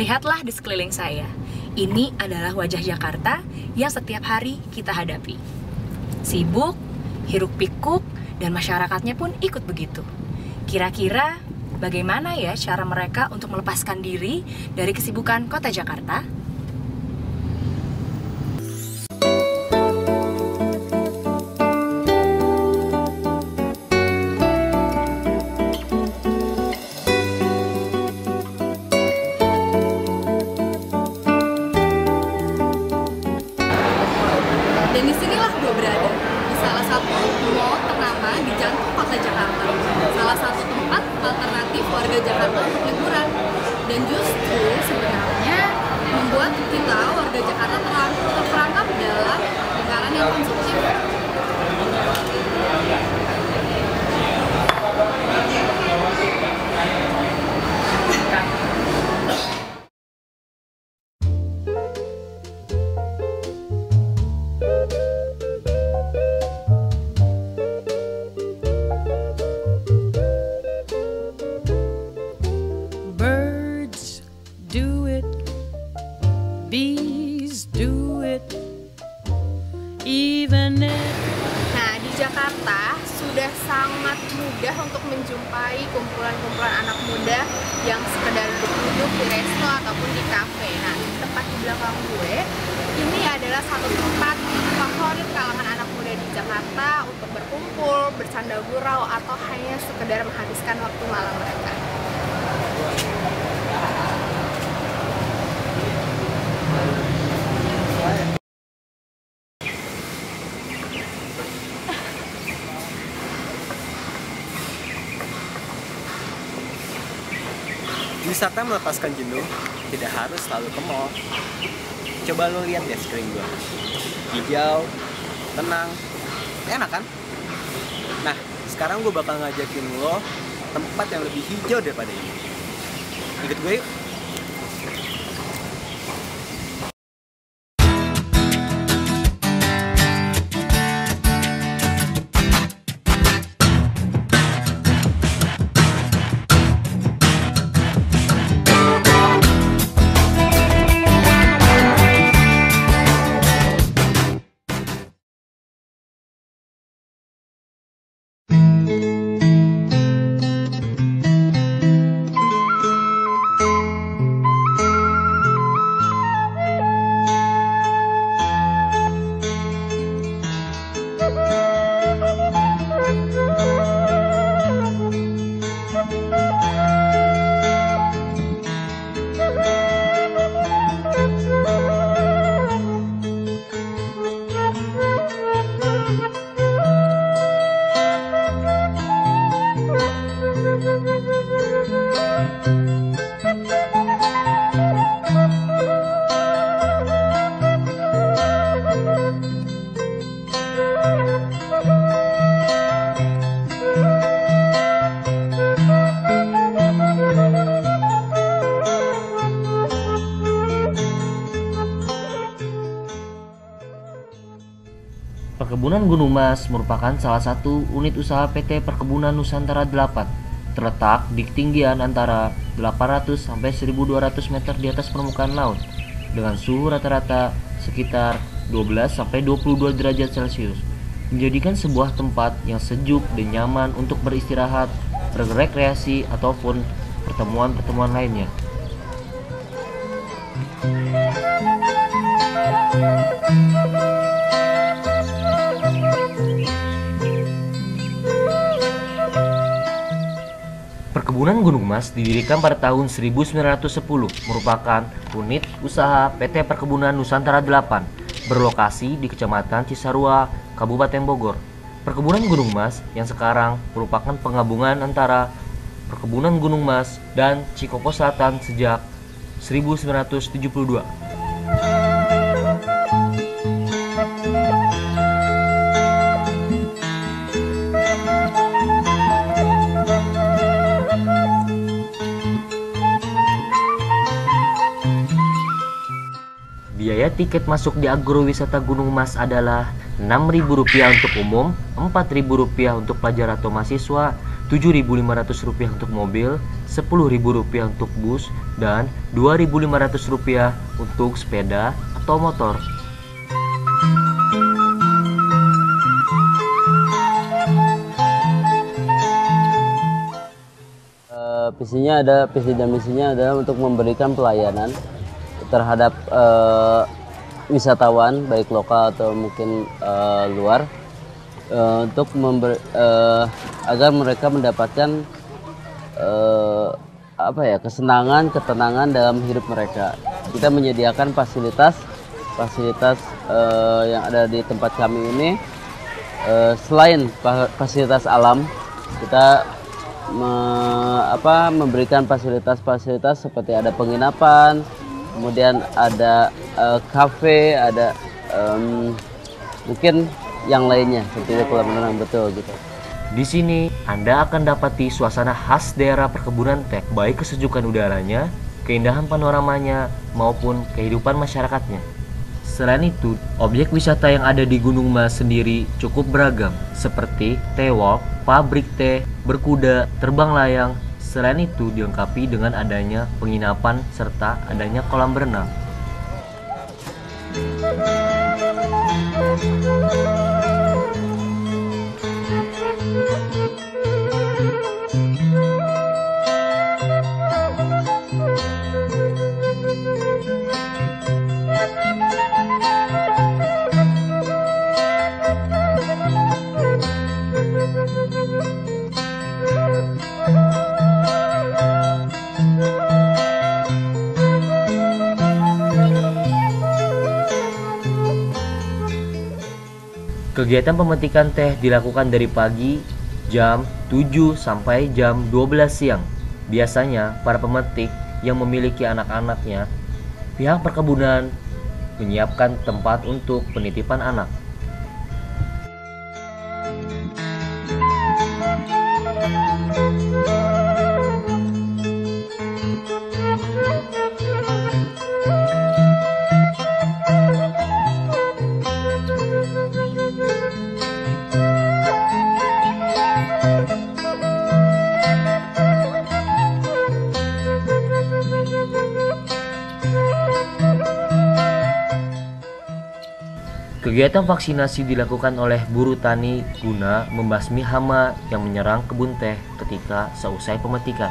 Lihatlah di sekeliling saya. Ini adalah wajah Jakarta yang setiap hari kita hadapi. Sibuk, hiruk-pikuk, dan masyarakatnya pun ikut begitu. Kira-kira bagaimana ya cara mereka untuk melepaskan diri dari kesibukan kota Jakarta? Dan disinilah gue berada, di salah satu mall ternama di jantung kota Jakarta. Salah satu tempat alternatif warga Jakarta untuk liburan. Dan justru sebenarnya membuat kita warga Jakarta terperangkap dalam lingkaran yang konsumtif. Bees do it, even if... Nah, di Jakarta sudah sangat mudah untuk menjumpai kumpulan-kumpulan anak muda yang sekedar duduk di resto ataupun di kafe. Nah, di tempat di belakang gue, ini adalah satu tempat favorit kalangan anak muda di Jakarta untuk berkumpul, bercanda gurau, atau hanya sekedar menghabiskan waktu malam mereka. Wisata melepaskan jenuh tidak harus selalu ke mall. Coba lo lihat deh screen gue. Hijau, tenang, enak kan? Nah, sekarang gue bakal ngajakin lo tempat yang lebih hijau daripada ini. Ikut gue yuk. Perkebunan Gunung Mas merupakan salah satu unit usaha PT Perkebunan Nusantara 8, terletak di ketinggian antara 800 sampai 1200 meter di atas permukaan laut, dengan suhu rata-rata sekitar 12 sampai 22 derajat Celcius, menjadikan sebuah tempat yang sejuk dan nyaman untuk beristirahat, berrekreasi, ataupun pertemuan-pertemuan lainnya. Perkebunan Gunung Mas didirikan pada tahun 1910, merupakan unit usaha PT Perkebunan Nusantara 8, berlokasi di Kecamatan Cisarua, Kabupaten Bogor. Perkebunan Gunung Mas yang sekarang merupakan penggabungan antara Perkebunan Gunung Mas dan Cikoko Selatan sejak 1972. Biaya tiket masuk di agrowisata Gunung Mas adalah Rp6.000 untuk umum, Rp4.000 untuk pelajar atau mahasiswa, Rp7.500 untuk mobil, Rp10.000 untuk bus, dan Rp2.500 untuk sepeda atau motor. Visi dan misinya adalah untuk memberikan pelayanan terhadap wisatawan baik lokal atau mungkin luar, untuk agar mereka mendapatkan kesenangan, ketenangan dalam hidup mereka. Kita menyediakan fasilitas yang ada di tempat kami ini. Selain fasilitas alam, kita memberikan fasilitas seperti ada penginapan, kemudian ada kafe, ada mungkin yang lainnya seperti kolam renang, betul gitu. Di sini Anda akan dapati suasana khas daerah perkebunan teh, baik kesejukan udaranya, keindahan panoramanya, maupun kehidupan masyarakatnya. Selain itu, objek wisata yang ada di Gunung Mas sendiri cukup beragam, seperti teh walk, pabrik teh, berkuda, terbang layang. Selain itu dilengkapi dengan adanya penginapan serta adanya kolam berenang. Kegiatan pemetikan teh dilakukan dari pagi jam 7 sampai jam 12 siang. Biasanya para pemetik yang memiliki anak-anaknya, pihak perkebunan menyiapkan tempat untuk penitipan anak. Kegiatan vaksinasi dilakukan oleh buruh tani guna membasmi hama yang menyerang kebun teh ketika seusai pemetikan.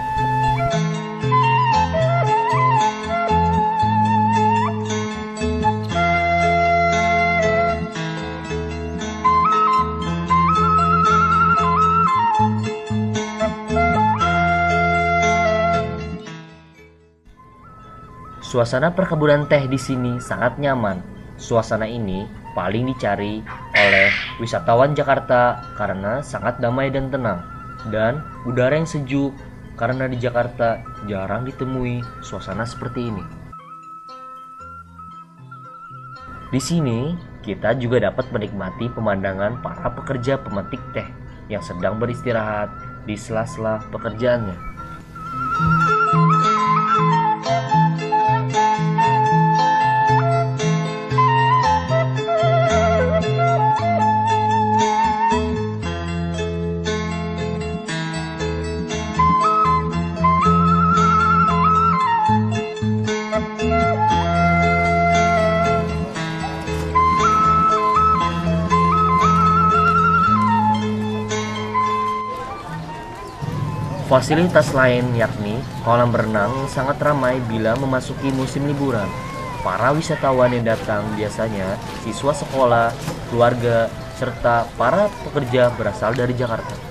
Suasana perkebunan teh di sini sangat nyaman. Suasana ini paling dicari oleh wisatawan Jakarta karena sangat damai dan tenang, dan udara yang sejuk karena di Jakarta jarang ditemui suasana seperti ini. Di sini kita juga dapat menikmati pemandangan para pekerja pemetik teh yang sedang beristirahat di sela-sela pekerjaannya. Fasilitas lain yakni kolam berenang sangat ramai bila memasuki musim liburan. Para wisatawan yang datang biasanya siswa sekolah, keluarga, serta para pekerja berasal dari Jakarta.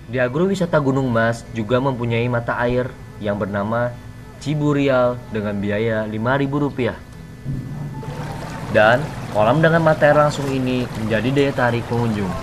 Di agrowisata Gunung Mas juga mempunyai mata air yang bernama Ciburial dengan biaya Rp5.000. Dan kolam dengan mata air langsung ini menjadi daya tarik pengunjung.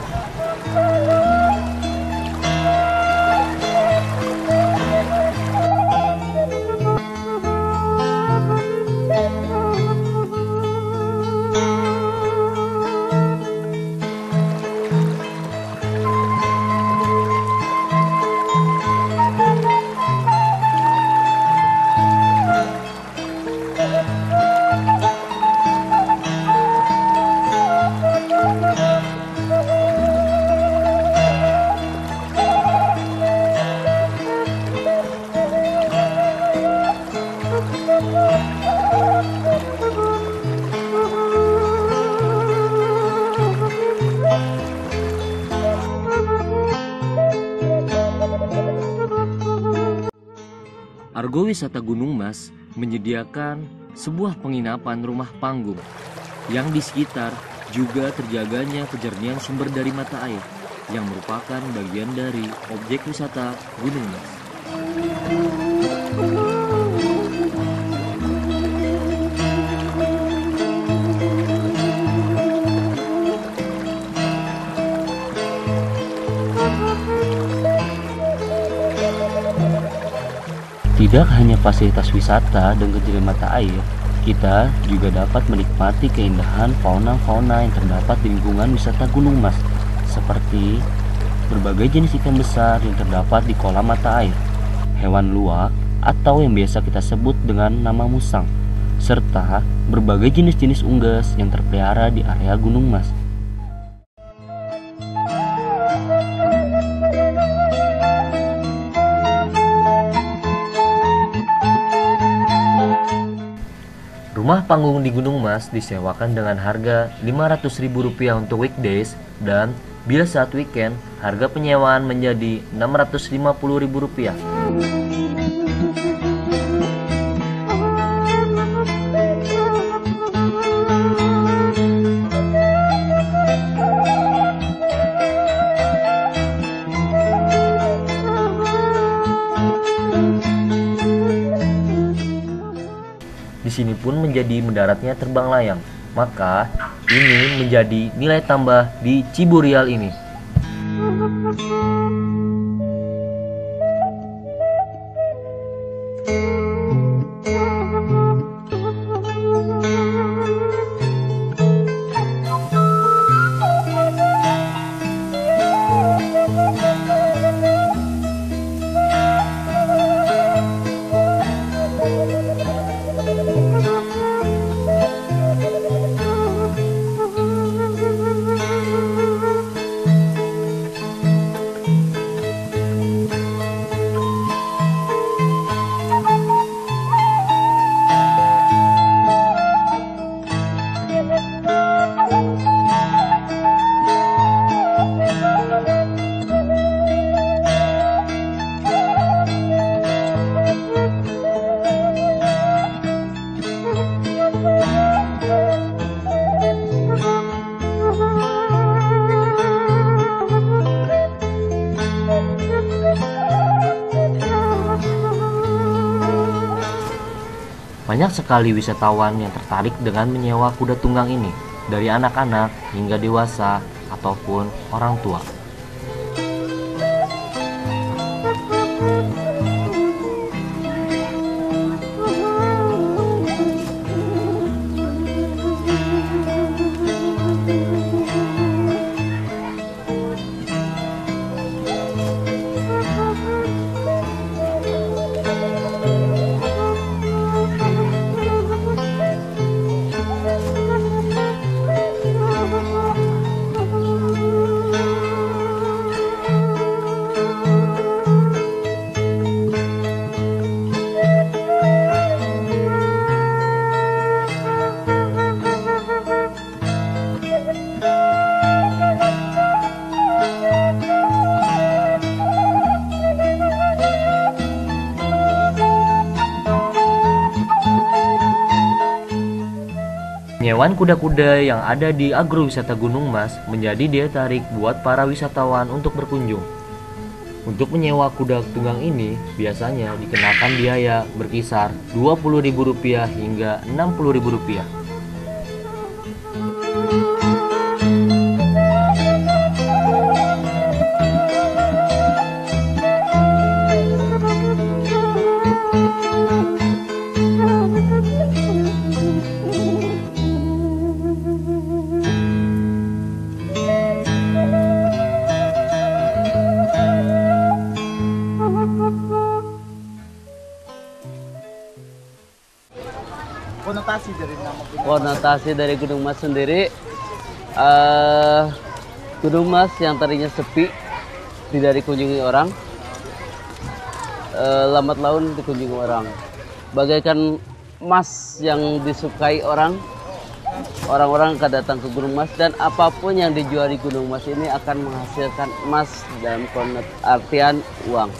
Agrowisata Gunung Mas menyediakan sebuah penginapan rumah panggung yang di sekitar juga terjaganya kejernihan sumber dari mata air yang merupakan bagian dari objek wisata Gunung Mas. Tidak hanya fasilitas wisata dan kejernihan mata air, kita juga dapat menikmati keindahan fauna-fauna yang terdapat di lingkungan wisata Gunung Mas, seperti berbagai jenis ikan besar yang terdapat di kolam mata air, hewan luwak atau yang biasa kita sebut dengan nama musang, serta berbagai jenis-jenis unggas yang terpelihara di area Gunung Mas. Rumah panggung di Gunung Mas disewakan dengan harga Rp500.000 untuk weekdays dan bila saat weekend harga penyewaan menjadi Rp650.000. Di sini pun menjadi mendaratnya terbang layang. Maka ini menjadi nilai tambah di Ciburial ini. Banyak sekali wisatawan yang tertarik dengan menyewa kuda tunggang ini, dari anak-anak hingga dewasa ataupun orang tua. Penyewaan kuda-kuda yang ada di agrowisata Gunung Mas menjadi daya tarik buat para wisatawan untuk berkunjung. Untuk menyewa kuda tunggang ini biasanya dikenakan biaya berkisar Rp20.000 hingga Rp60.000. Konotasi dari Gunung Mas sendiri, Gunung Mas yang tadinya sepi, tidak dikunjungi orang, lambat laun dikunjungi orang. Bagaikan emas yang disukai orang, orang-orang akan datang ke Gunung Mas dan apapun yang dijual di Gunung Mas ini akan menghasilkan emas dalam artian uang.